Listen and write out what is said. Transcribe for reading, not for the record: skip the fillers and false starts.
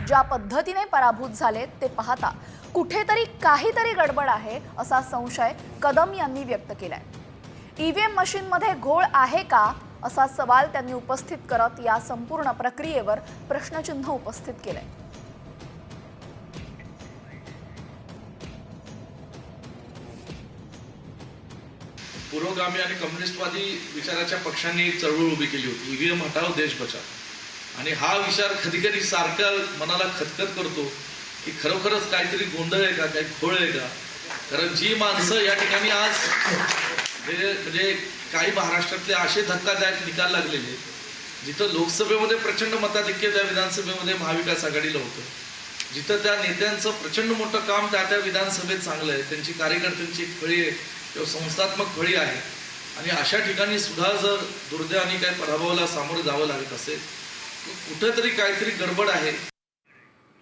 ज्या पद्धतीने पराभूत झाले ते पाहता कुठेतरी काहीतरी गडबड आहे असा संशय कदम यांनी व्यक्त केलाय। ईव्हीएम मशीनमध्ये घोळ आहे का असा सवाल त्यांनी उपस्थित करत या संपूर्ण प्रक्रियेवर प्रश्नचिन्ह उपस्थित केलंय। पुरोगामी आणि कम्युनिस्टवादी विचाराच्या पक्षांनी चळवळ उभी केली होती, ईव्हीएम हटाव देश बचाव। आणि हा विचार कधी कधी सारखा मनाला खतखत करतो की खरोखरच काहीतरी गोंधळ आहे का, काही खोळ आहे का। कारण जी माणसं या ठिकाणी आज म्हणजे काही महाराष्ट्रातले असे धक्कादायक निकाल लागलेले, जिथं लोकसभेमध्ये प्रचंड मताधिक्य त्या विधानसभेमध्ये महाविकास आघाडीला होतं, जिथं त्या नेत्यांचं प्रचंड मोठं काम त्या विधानसभेत चांगलं आहे, त्यांची कार्यकर्त्यांची फळी आहे किंवा संस्थात्मक फळी आहे, आणि अशा ठिकाणी सुद्धा जर दुर्दैवाने काही पराभवाला सामोरं जावं लागत असेल, कुठेतरी काहीतरी गडबड आहे।